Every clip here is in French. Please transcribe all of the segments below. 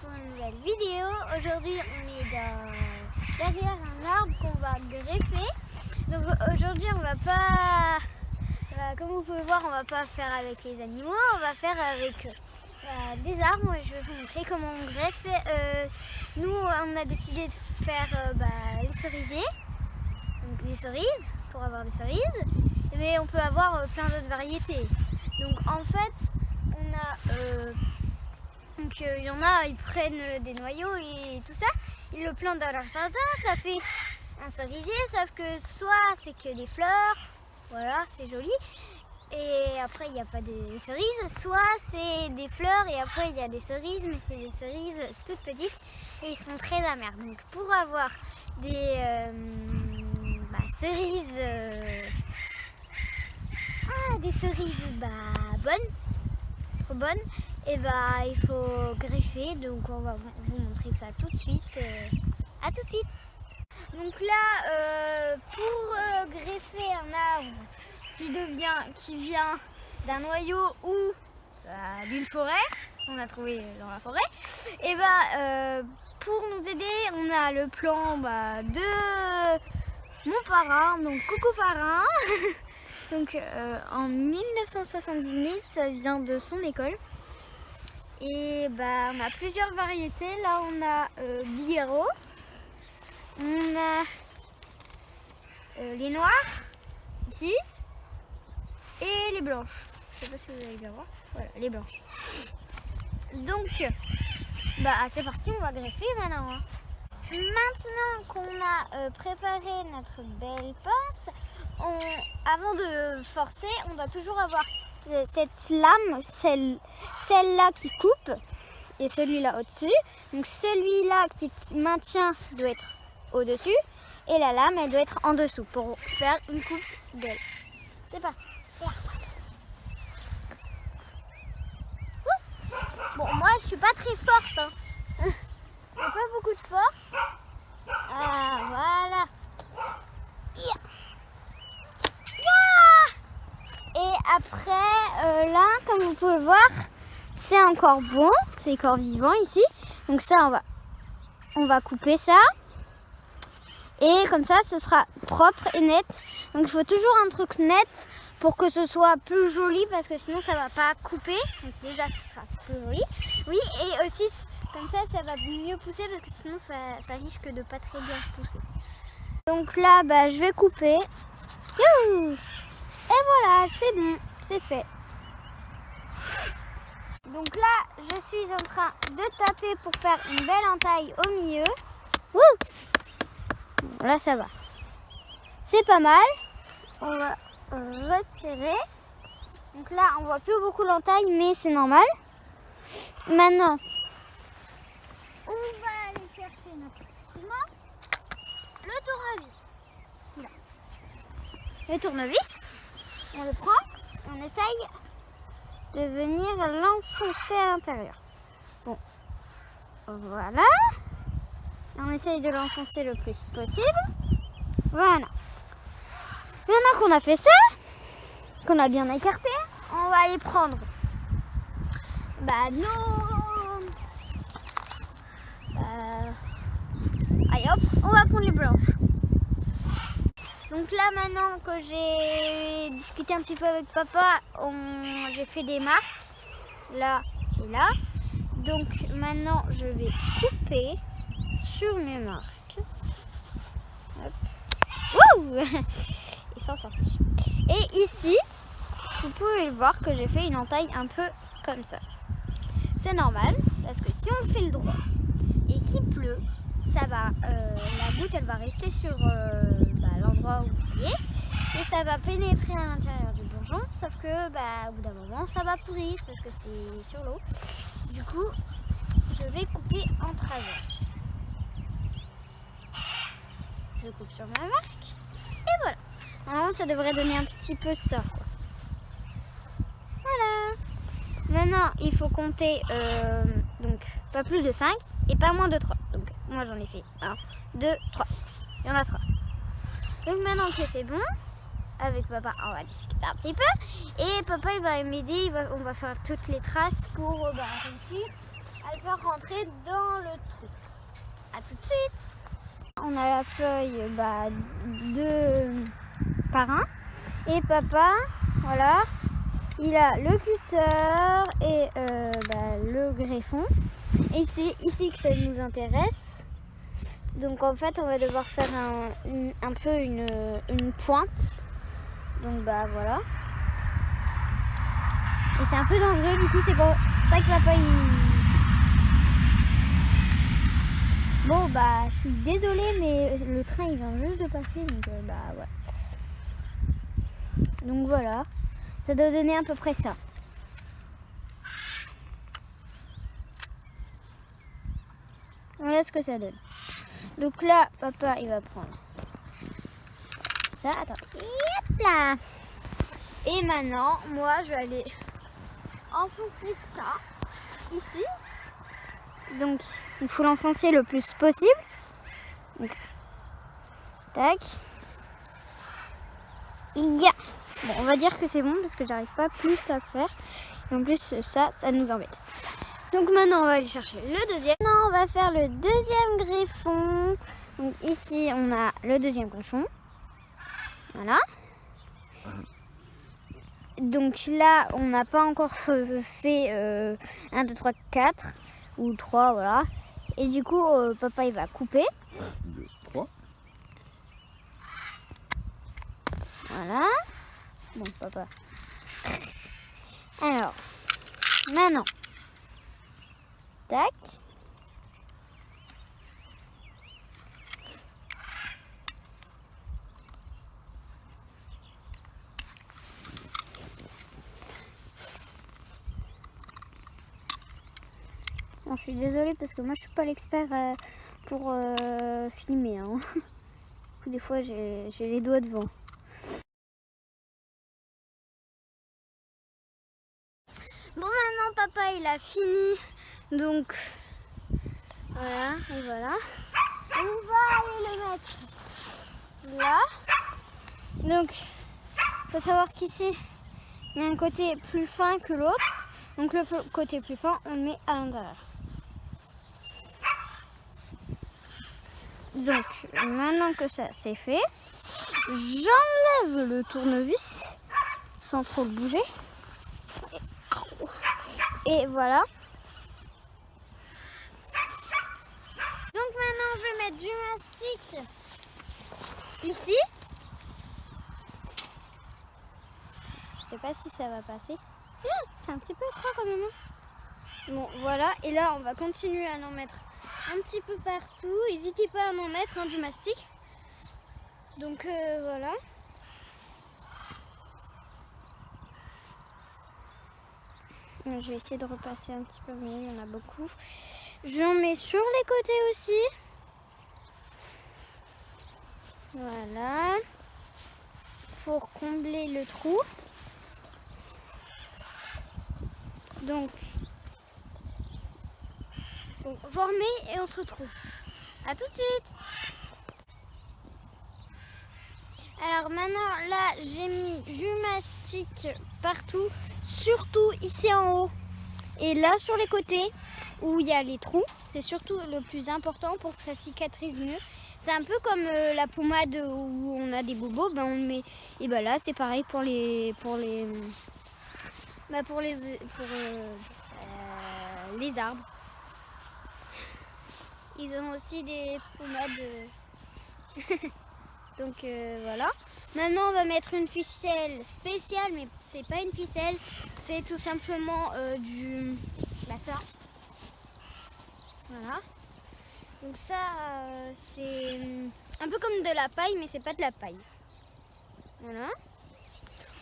pour une nouvelle vidéo. Aujourd'hui on est derrière un arbre qu'on va greffer. Donc aujourd'hui on va pas, comme vous pouvez voir, on va pas faire avec les animaux, on va faire avec des arbres. Je vais vous montrer comment on greffe. Nous on a décidé de faire les cerisiers, donc des cerises, pour avoir des cerises, mais on peut avoir plein d'autres variétés. Donc en fait on a il y en a, ils prennent des noyaux et tout ça, ils le plantent dans leur jardin, ça fait un cerisier, sauf que soit c'est que des fleurs, voilà, c'est joli, et après il n'y a pas de cerises, soit c'est des fleurs et après il y a des cerises, mais c'est des cerises toutes petites et ils sont très amers. Donc pour avoir des cerises, bonnes, trop bonnes, et il faut greffer, donc on va vous montrer ça tout de suite. À tout de suite. Donc là, pour greffer un arbre qui vient d'un noyau ou d'une forêt, on a trouvé dans la forêt, et pour nous aider, on a le plan de mon parrain, donc coucou parrain. Donc en 1979, ça vient de son école. Et on a plusieurs variétés. Là on a Bigarreau, on a les noirs ici et les blanches. Je sais pas si vous allez bien voir. Voilà, les blanches. Donc c'est parti, on va greffer maintenant. Maintenant qu'on a préparé notre belle pince, avant de forcer, on doit toujours avoir cette lame, celle-là qui coupe et celui-là au-dessus. Donc celui-là qui maintient doit être au-dessus et la lame elle doit être en dessous pour faire une coupe belle. C'est parti. Bon, moi je suis pas très forte, hein. J'ai pas beaucoup de force. Ah voilà. Et après, là, comme vous pouvez voir, c'est encore bon, c'est encore vivant ici. Donc ça, on va couper ça. Et comme ça, ce sera propre et net. Donc il faut toujours un truc net pour que ce soit plus joli, parce que sinon ça va pas couper. Donc déjà, ce sera plus joli. Oui, et aussi, comme ça va mieux pousser, parce que sinon ça risque de pas très bien pousser. Donc là, je vais couper. Youhou! Et voilà, c'est bon, c'est fait. Donc là, je suis en train de taper pour faire une belle entaille au milieu. Wouh! Là, ça va. C'est pas mal. On va retirer. Donc là, on voit plus beaucoup l'entaille, mais c'est normal. Maintenant, on va aller chercher notre instrument, le tournevis. Là. Le tournevis. On le prend, on essaye de venir l'enfoncer à l'intérieur. Bon, voilà. On essaye de l'enfoncer le plus possible. Voilà. Maintenant qu'on a fait ça, qu'on a bien écarté, on va aller prendre allez hop, on va prendre les blanches. Donc là, maintenant que j'ai discuté un petit peu avec papa, j'ai fait des marques, là et là. Donc maintenant, je vais couper sur mes marques. Hop. Wouh! Et ça s'affiche. Et ici, vous pouvez le voir que j'ai fait une entaille un peu comme ça. C'est normal, parce que si on fait le droit et qu'il pleut, ça va, la goutte elle va rester sur l'endroit où il est et ça va pénétrer à l'intérieur du bourgeon, sauf que au bout d'un moment ça va pourrir parce que c'est sur l'eau. Du coup je vais couper en travers. Je coupe sur ma marque et voilà. Normalement ça devrait donner un petit peu ça, quoi. Voilà. Maintenant il faut compter donc pas plus de 5 et pas moins de 3. Donc moi j'en ai fait 1, 2, 3. Il y en a 3. Donc maintenant que c'est bon, avec papa on va discuter un petit peu. Et papa il va m'aider, on va faire toutes les traces pour réussir à le faire rentrer dans le trou. A tout de suite. On a la feuille 2 par 1 et papa, voilà, il a le cutter et le greffon. Et c'est ici que ça nous intéresse. Donc en fait on va devoir faire un peu une pointe. Donc voilà. Et c'est un peu dangereux, du coup c'est pour ça que papa Bon je suis désolée mais le train il vient juste de passer donc voilà. Donc voilà, ça doit donner à peu près ça. Voilà ce que ça donne. Donc là papa il va prendre ça, attends, hop là. Et maintenant moi je vais aller enfoncer ça ici. Donc il faut l'enfoncer le plus possible. Donc, tac. Yeah. Bon, on va dire que c'est bon parce que j'arrive pas plus à faire. Et en plus ça nous embête. Donc maintenant on va aller chercher le deuxième. Maintenant on va faire le deuxième greffon. Donc ici on a le deuxième greffon. Voilà. Donc là on n'a pas encore fait 1, 2, 3, 4 ou 3, voilà. Et du coup papa il va couper. 2, 3. Voilà. Bon papa. Alors maintenant. Tac. Bon, je suis désolée parce que moi je suis pas l'expert pour filmer. Hein. Des fois j'ai les doigts devant. Bon maintenant papa il a fini. Donc voilà et voilà. On va aller le mettre là. Donc il faut savoir qu'ici il y a un côté plus fin que l'autre. Donc le côté plus fin on le met à l'intérieur. Donc maintenant que ça c'est fait, j'enlève le tournevis sans trop le bouger. Et voilà. Donc maintenant je vais mettre du mastic ici. Je sais pas si ça va passer. C'est un petit peu étroit quand même. Bon voilà, et là on va continuer à en mettre un petit peu partout. N'hésitez pas à en mettre du mastic. Donc voilà. Je vais essayer de repasser un petit peu mieux, il y en a beaucoup. J'en mets sur les côtés aussi. Voilà. Pour combler le trou. Donc j'en remets et on se retrouve. A tout de suite. Alors maintenant là j'ai mis du mastic partout, surtout ici en haut et là sur les côtés où il y a les trous. C'est surtout le plus important pour que ça cicatrise mieux. C'est un peu comme la pommade où on a des bobos, on le met. Et là c'est pareil pour les arbres. Ils ont aussi des pommades. Donc voilà. Maintenant on va mettre une ficelle spéciale, mais c'est pas une ficelle, c'est tout simplement ça. Voilà. Donc ça c'est un peu comme de la paille, mais c'est pas de la paille. Voilà.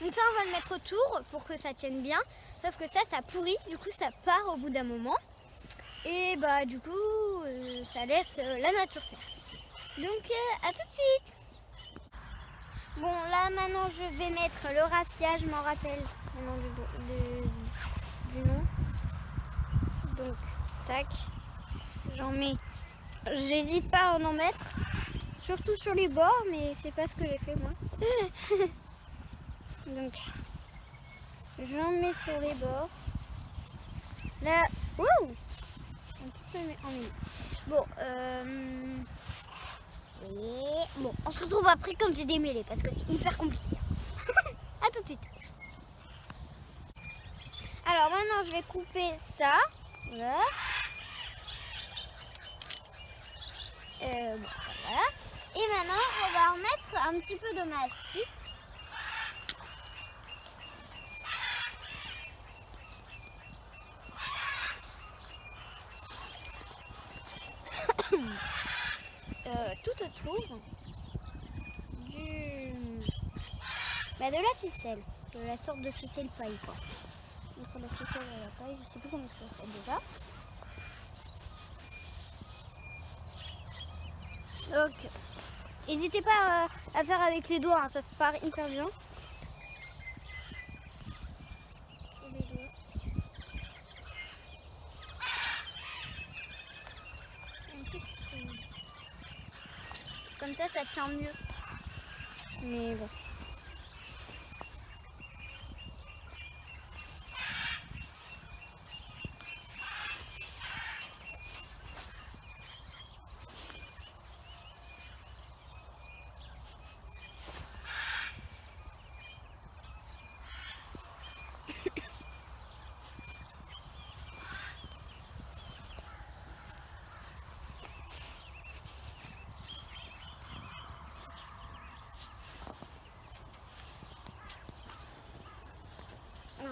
Donc ça on va le mettre autour pour que ça tienne bien. Sauf que ça pourrit, du coup ça part au bout d'un moment. Et du coup ça laisse la nature faire. Donc à tout de suite. Bon là maintenant je vais mettre le raffia, je m'en rappelle maintenant du nom. Donc tac, j'en mets. J'hésite pas à en mettre, surtout sur les bords, mais c'est pas ce que j'ai fait moi. Donc j'en mets sur les bords. Là, peu ennuyé. Bon, bon, on se retrouve après quand j'ai démêlé parce que c'est hyper compliqué. À tout de suite. Alors maintenant je vais couper ça. Voilà. Bon, voilà. Et maintenant on va remettre un petit peu de mastic. Tout autour de la ficelle, de la sorte de ficelle paille quoi. Donc la ficelle à la paille, je sais plus comment ça s'appelle déjà. Donc n'hésitez pas à faire avec les doigts, hein, ça se part hyper bien. Comme ça tient mieux. Mais bon.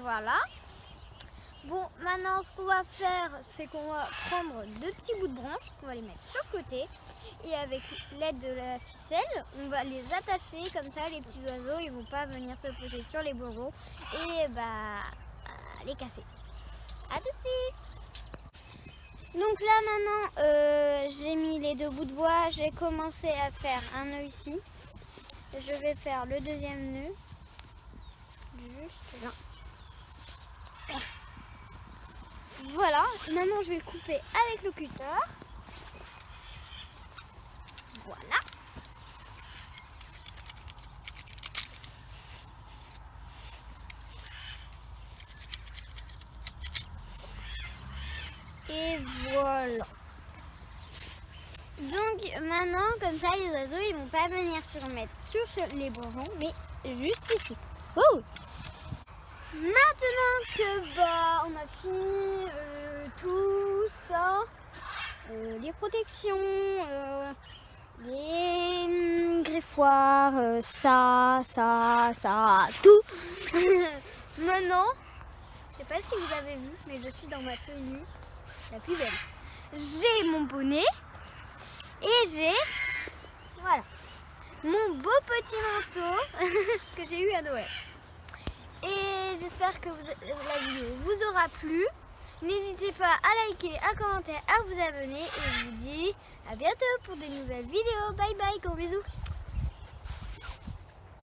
Voilà. Bon, maintenant ce qu'on va faire, c'est qu'on va prendre deux petits bouts de branche, on va les mettre sur le côté et avec l'aide de la ficelle, on va les attacher comme ça, les petits oiseaux, ils vont pas venir se poser sur les bonbons et les casser. À tout de suite. Donc là maintenant, j'ai mis les deux bouts de bois, j'ai commencé à faire un nœud ici. Je vais faire le deuxième nœud, juste là. Voilà, maintenant je vais le couper avec le cutter. Voilà. Et voilà. Donc maintenant, comme ça, les oiseaux, ils vont pas venir se remettre sur les bourgeons, mais juste ici. Oh! Maintenant que on a fini tout ça, les protections, les greffoirs, ça, tout. Maintenant, je sais pas si vous avez vu, mais je suis dans ma tenue la plus belle. J'ai mon bonnet et j'ai, voilà, mon beau petit manteau que j'ai eu à Noël. Et j'espère que la vidéo vous aura plu. N'hésitez pas à liker, à commenter, à vous abonner. Et je vous dis à bientôt pour des nouvelles vidéos. Bye bye, gros bisous.